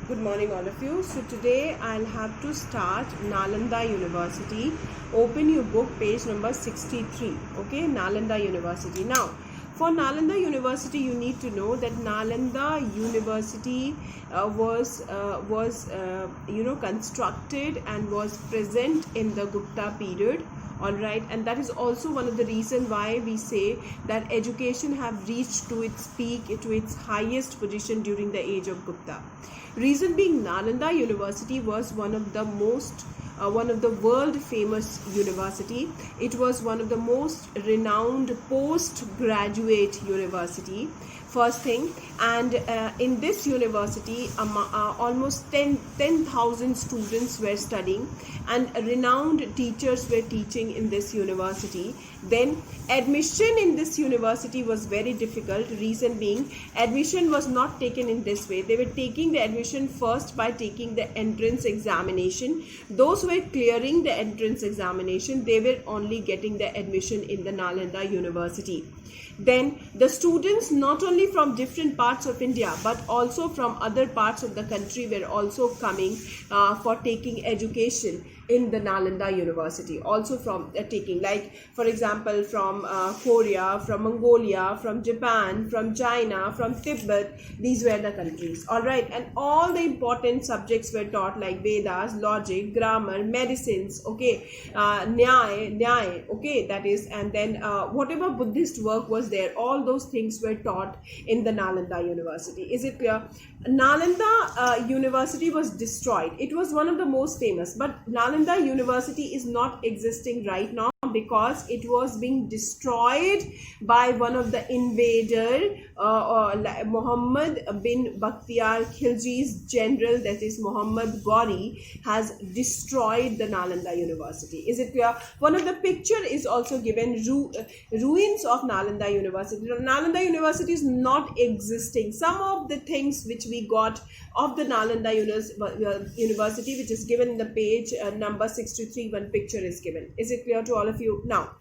Good morning, all of you. So today I'll have to start Nalanda University. Open your book, page number 63. Okay, Nalanda University. Now, for Nalanda University, you need to know that Nalanda University was constructed and was present in the Gupta period. All right, and that is also one of the reasons why we say that education have reached to its peak, to its highest position during the age of Gupta. Reason being, Nalanda University was one of the world famous university. It was one of the most renowned postgraduate university, first thing. And in this university, almost 10,000 students were studying, and renowned teachers were teaching in this university. Then admission in this university was very difficult. Reason being, admission was not taken in this way. They were taking the admission first by taking the entrance examination. Those who were clearing the entrance examination, they were only getting the admission in the Nalanda University. Then the students, not only from different parts of India but also from other parts of the country, were also coming for taking education in the Nalanda University. Also from taking, like for example, from Korea, from Mongolia, from Japan, from China, from Tibet. These were the countries. All right, and all the important subjects were taught, like Vedas, logic, grammar, medicines, okay, Nyay, okay, that is, and then whatever Buddhist work was there, all those things were taught in the Nalanda University. Is it clear? Nalanda University was destroyed. It was one of the most famous, but Nalanda University is not existing right now because it was being destroyed by one of the invader, Muhammad bin Bakhtiar Khilji's general, that is Muhammad Ghori, has destroyed the Nalanda University. Is it clear? One of the picture is also given, ruins of Nalanda University. Nalanda University is not existing. Some of the things which we got of the Nalanda University, which is given in the page number 63, one picture is given. Is it clear to all of you? Now,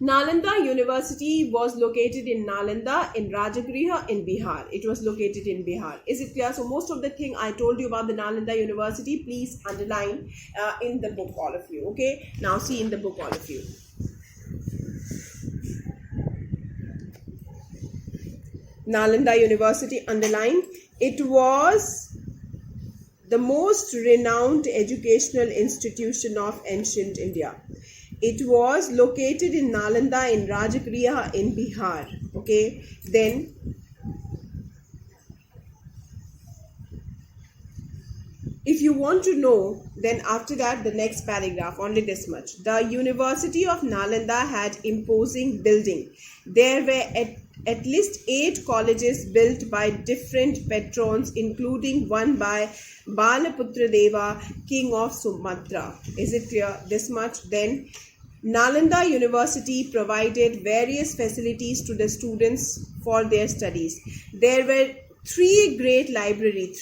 Nalanda University was located in Nalanda in Rajagriha in Bihar. It was located in Bihar. Is it clear? So most of the thing I told you about the Nalanda University, please underline in the book, all of you. Okay. Now see in the book, all of you. Nalanda University, underline. It was the most renowned educational institution of ancient India. It was located in Nalanda in Rajagriha in Bihar. Okay, then if you want to know, then after that, the next paragraph, only this much. The University of Nalanda had imposing building. There were at least 8 colleges built by different patrons, including one by Balaputra Deva, king of Sumatra. Is it clear? This much. Then Nalanda University provided various facilities to the students for their studies. There were 3 great libraries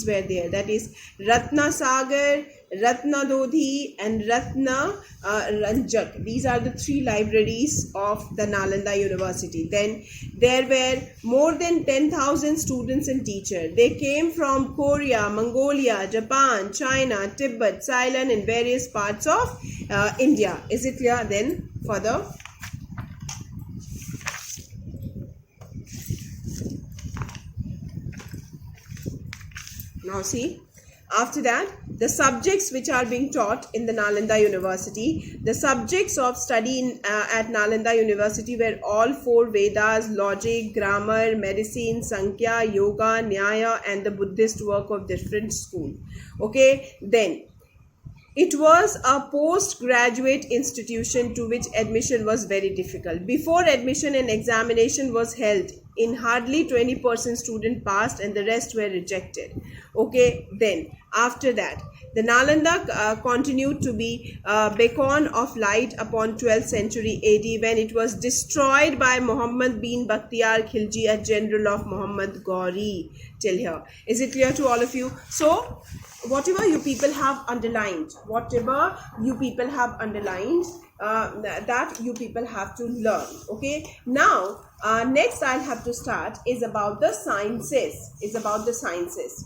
were there, that is Ratna Sagar, Ratna Dodhi and Ratna Ranjak. These are the 3 libraries of the Nalanda University. Then there were more than 10,000 students and teachers. They came from Korea, Mongolia, Japan, China, Tibet, Ceylon and various parts of India. Is it clear? Then further, now see, after that, the subjects which are being taught in the Nalanda University, the subjects of study at Nalanda University were all 4 Vedas, logic, grammar, medicine, Sankhya, yoga, Nyaya and the Buddhist work of different school. Okay, then it was a postgraduate institution to which admission was very difficult. Before admission, an examination was held. In hardly 20% students passed and the rest were rejected. Okay, then after that, the Nalanda continued to be a beacon of light upon 12th century AD when it was destroyed by Muhammad bin Bakhtiar Khilji, a general of Muhammad Ghori. Till here. Is it clear to all of you? So, whatever you people have underlined, that you people have to learn. Okay, now next I'll have to start is about the sciences.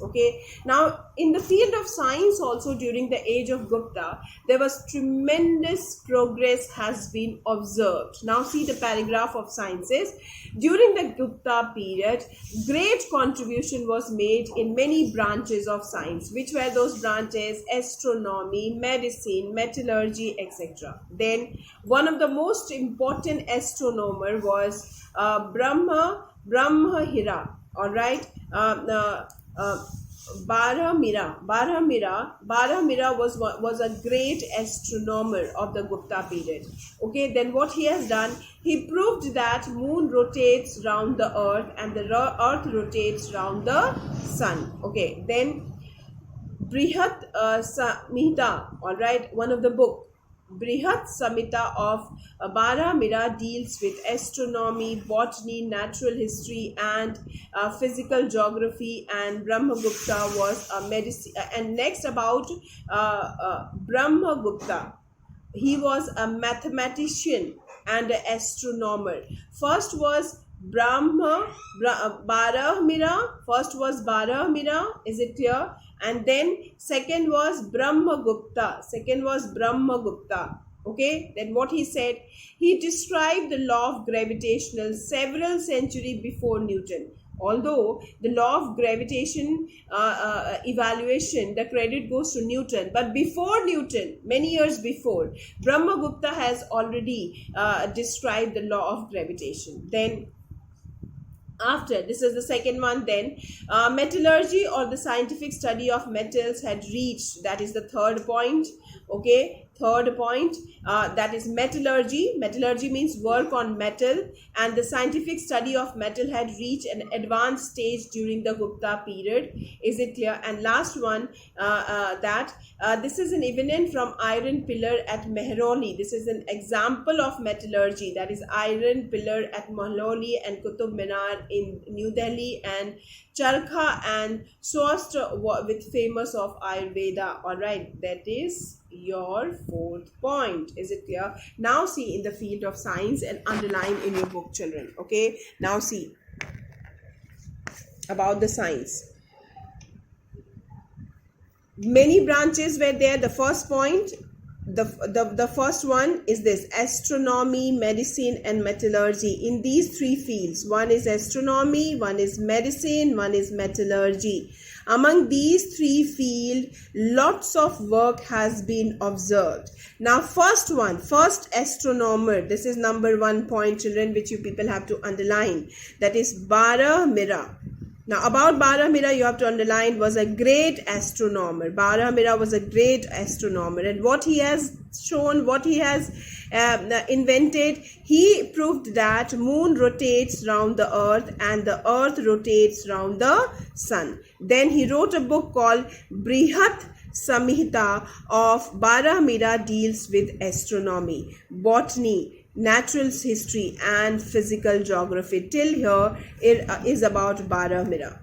Okay, now in the field of science also during the age of Gupta there was tremendous progress has been observed. Now see the paragraph of sciences. During the Gupta period, great contribution was made in many branches of science. Which were those branches? Astronomy, medicine, metallurgy, etc. Then one of the most important astronomer was Brahmahira. All right. Barahmira was a great astronomer of the Gupta period. Okay, then what he has done, he proved that moon rotates round the earth and the earth rotates round the sun. Okay, then Brihat Samhita, all right, one of the book. Brihat Samhita of Barahmira deals with astronomy, botany, natural history, and physical geography. And Brahmagupta was a medicine. And next about Brahmagupta, he was a mathematician and an astronomer. First was Barahmira. First was Barahmira. Is it clear? And then second was Brahmagupta. Okay, then what he said, he described the law of gravitational several centuries before Newton. Although the law of gravitation evaluation, the credit goes to Newton, but before Newton, many years before, Brahmagupta has already described the law of gravitation. Then after, this is the second one, then metallurgy or the scientific study of metals had reached, that is the third point. Okay, third point, that is metallurgy. Metallurgy means work on metal, and the scientific study of metal had reached an advanced stage during the Gupta period. Is it clear? And last one, that this is an evident from iron pillar at Mehrauli. This is an example of metallurgy, that is iron pillar at Mehrauli and Qutub Minar in New Delhi, and Charkha and Swastra with famous of Ayurveda. All right, that is your fourth point. Is it clear? Now see in the field of science and underline in your book, children. Okay, now see about the science. Many branches were there. The first point, the first one is this: astronomy, medicine, and metallurgy. In these three fields, one is astronomy, one is medicine, one is metallurgy. Among these three fields, lots of work has been observed. Now first astronomer, this is number 1 point, children, which you people have to underline, that is Barahmira. Now about Barahmira, you have to underline, was a great astronomer. Barahmira was a great astronomer, and what he has shown, what he has invented, he proved that moon rotates round the earth and the earth rotates round the sun. Then he wrote a book called Brihat Samhita of Barahmira, deals with astronomy, botany, natural history, and physical geography. Till here it is about Barahmira.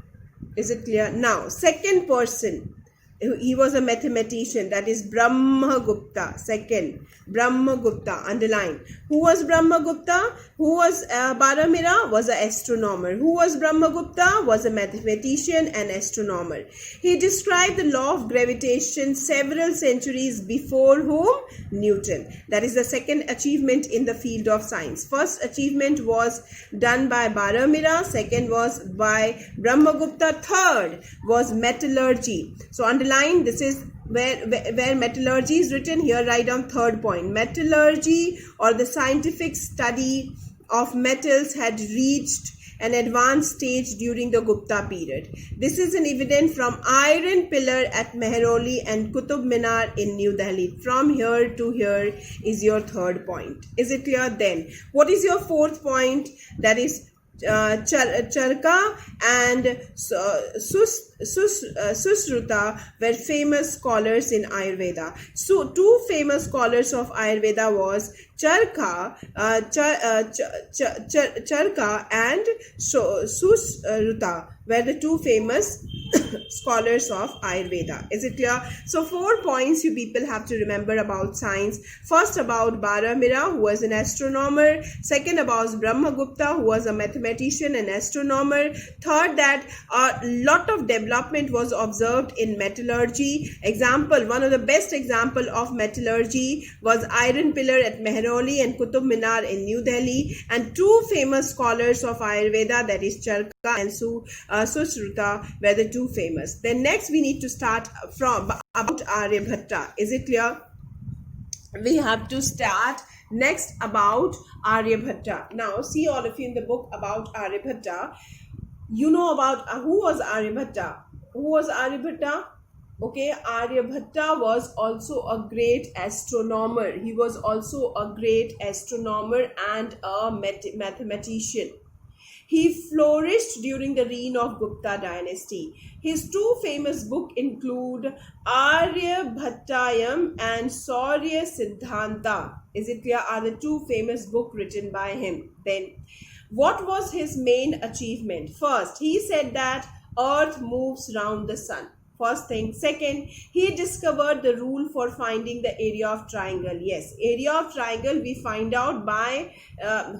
Is it clear? Now second person, he was a mathematician, that is Brahmagupta. Second, Brahmagupta, underline. Who was Brahmagupta? Who was Barahmira? Was an astronomer. Who was Brahmagupta? Was a mathematician and astronomer. He described the law of gravitation several centuries before whom? Newton. That is the second achievement in the field of science. First achievement was done by Barahmira. Second was by Brahmagupta. Third was metallurgy. So underline, this is where metallurgy is written here. Write down third point. Metallurgy or the scientific study of metals had reached an advanced stage during the Gupta period. This is an evident from iron pillar at Mehrauli and Qutub Minar in New Delhi. From here to here is your third point. Is it clear? Then what is your fourth point? That is Charka and Susruta were famous scholars in Ayurveda. So two famous scholars of Ayurveda was Charka and Susruta were the two famous scholars of Ayurveda. Is it clear? So 4 points you people have to remember about science. First, about Baramira, who was an astronomer. Second, about Brahmagupta, who was a mathematician and astronomer. Third, that a lot of development was observed in metallurgy. Example, one of the best example of metallurgy was Iron Pillar at Mehrauli and Qutub Minar in New Delhi. And two famous scholars of Ayurveda, that is Charka and Sushruta, were the two famous. Then next we need to start from about Aryabhatta. Is it clear? We have to start next about Aryabhatta. Now see all of you in the book about Aryabhatta. You know about who was Aryabhatta? Who was Aryabhatta? Okay, Aryabhatta was also a great astronomer. He was also a great astronomer and a mathematician. He flourished during the reign of Gupta dynasty. His two famous books include Aryabhattayam and Saurya Siddhanta. Is it clear? Are the two famous books written by him. Then, what was his main achievement? First, he said that Earth moves round the sun. First thing. Second, he discovered the rule for finding the area of triangle. Yes, area of triangle we find out by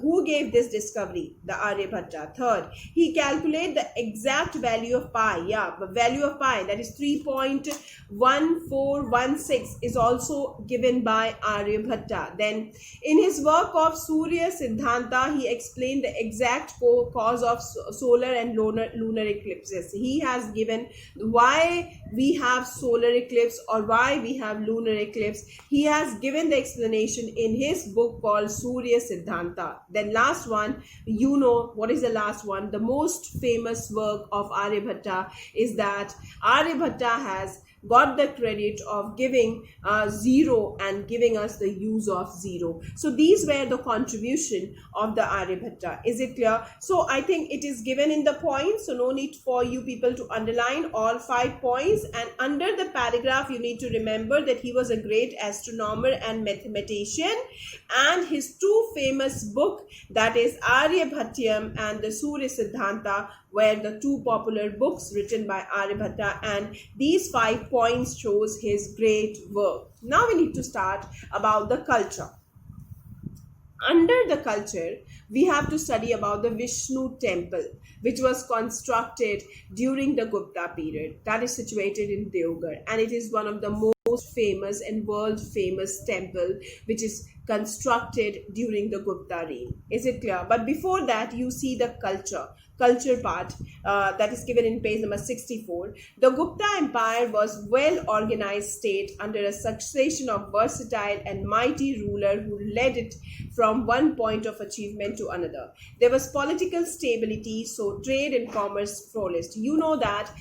who gave this discovery? The Aryabhatta. Third, he calculated the exact value of pi. Yeah, the value of pi, that is 3.1416, is also given by Aryabhatta. Then, in his work of Surya Siddhanta, he explained the exact cause of solar and lunar eclipses. He has given why we have solar eclipse or why we have lunar eclipse. He has given the explanation in his book called Surya Siddhanta. Then last one, you know what is the last one? The most famous work of Aryabhatta is that Aryabhatta has got the credit of giving zero and giving us the use of zero. So these were the contribution of the Aryabhatta. Is it clear? So I think it is given in the points, so no need for you people to underline all 5 points. And under the paragraph you need to remember that he was a great astronomer and mathematician, and his two famous book, that is Aryabhatyam and the Surya Siddhanta, were the two popular books written by Aryabhatta, and these 5 points shows his great work. Now we need to start about the culture. Under the culture, we have to study about the Vishnu temple, which was constructed during the Gupta period. That is situated in Deoghar, and it is one of the most famous and world famous temple which is constructed during the Gupta reign. Is it clear? But before that, you see the culture part that is given in page number 64. The Gupta Empire was well organized state under a succession of versatile and mighty rulers who led it from one point of achievement to another. There was political stability, so trade and commerce flourished. You know that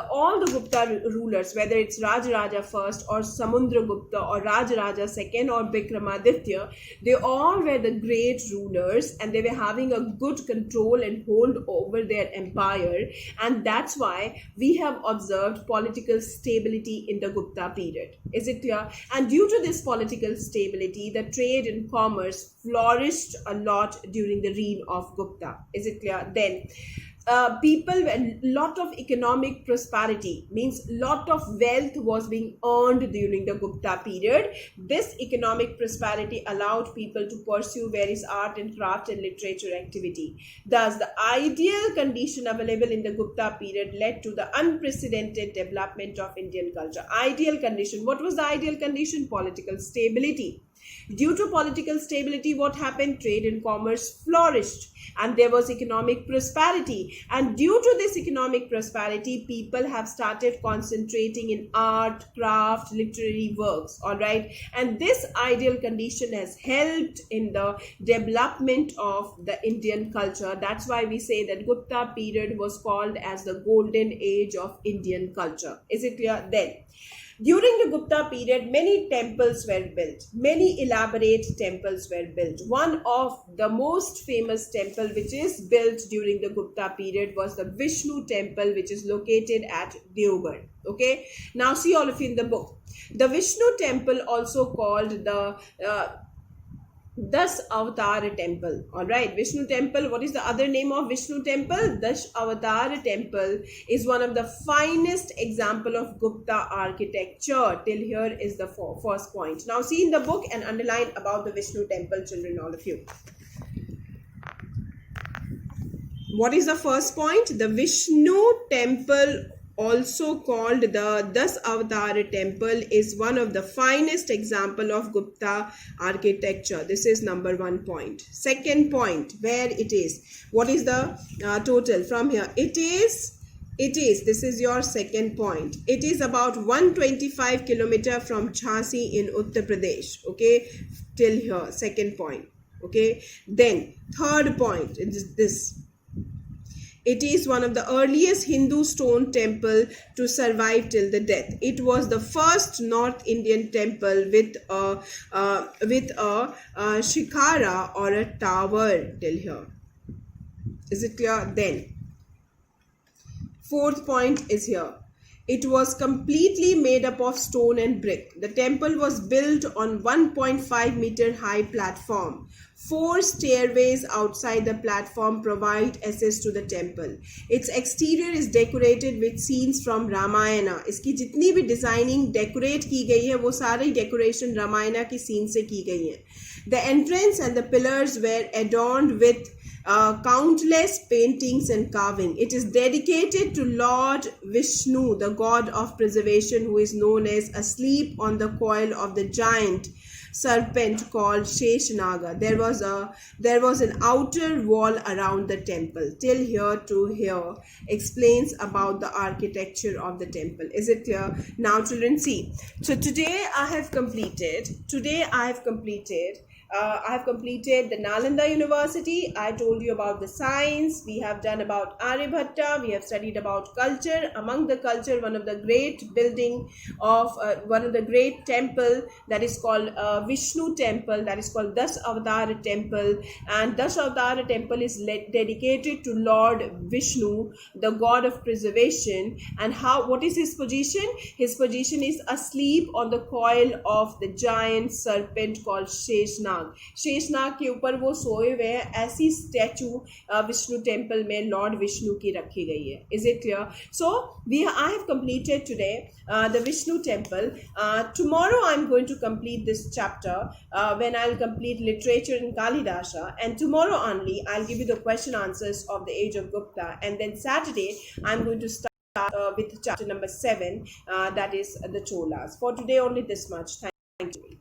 all the Gupta rulers, whether it's Rajaraja first or Samudragupta or Rajaraja second or Vikramaditya, they all were the great rulers and they were having a good control and hold over their empire, and that's why we have observed political stability in the Gupta period. Is it clear? And due to this political stability, the trade and commerce flourished a lot during the reign of Gupta. Is it clear? Then people, a lot of economic prosperity, means lot of wealth was being earned during the Gupta period. This economic prosperity allowed people to pursue various art and craft and literature activity. Thus, the ideal condition available in the Gupta period led to the unprecedented development of Indian culture. Ideal condition. What was the ideal condition? Political stability. Due to political stability, what happened? Trade and commerce flourished and there was economic prosperity. And due to this economic prosperity, people have started concentrating in art, craft, literary works. All right. And this ideal condition has helped in the development of the Indian culture. That's why we say that Gupta period was called as the golden age of Indian culture. Is it clear? Then, during the Gupta period, many temples were built. Many elaborate temples were built. One of the most famous temple which is built during the Gupta period was the Vishnu temple, which is located at Deoghar. Okay. Now see all of you in the book. The Vishnu temple, also called the Das Avatar Temple. All right, Vishnu Temple. What is the other name of Vishnu Temple? Das Avatar Temple is one of the finest example of Gupta architecture. Till here is the first point. Now see in the book and underline about the Vishnu Temple, children, all of you. What is the first point? The Vishnu Temple, also called the Das Avatar Temple, is one of the finest example of Gupta architecture. This is number 1 point. Second point, where it is. What is the total from here? It is, this is your second point. It is about 125 kilometer from Jhansi in Uttar Pradesh. Okay, till here, second point. Okay, then third point is this. It is one of the earliest Hindu stone temple to survive till the death. It was the first North Indian temple with a shikara or a tower till here. Is it clear? Then, fourth point is here. It was completely made up of stone and brick. The temple was built on 1.5 meter high platform. 4 stairways outside the platform provide access to the temple. Its exterior is decorated with scenes from Ramayana. इसकी जितनी भी designing decorate की गई है वो सारी decoration Ramayana की scene से की गई है. The entrance and the pillars were adorned with countless paintings and carving. It is dedicated to Lord Vishnu, the god of preservation, who is known as asleep on the coil of the giant serpent called Sheshnaga. There was an outer wall around the temple. Till here to here explains about the architecture of the temple. Is it clear? Now children, see. So today I have completed the Nalanda University. I told you about the science. We have done about Aryabhatta. We have studied about culture. Among the culture, one of the great building of one of the great temple that is called Vishnu Temple, that is called Das Avatar Temple. And Das Avatar Temple is dedicated to Lord Vishnu, the god of preservation. And what is his position? His position is asleep on the coil of the giant serpent called Sheshnaga. Sheshnag के ऊपर वो सोए हुए हैं. ऐसी statue Vishnu temple में Lord Vishnu की रखी गई है. Is it clear? So I have completed today the Vishnu temple. Tomorrow I am going to complete this chapter when I'll complete literature in Kalidasa, and tomorrow only I'll give you the question answers of the age of Gupta, and then Saturday I'm going to start with chapter number 7, that is the Cholas. For today only this much. Thank you.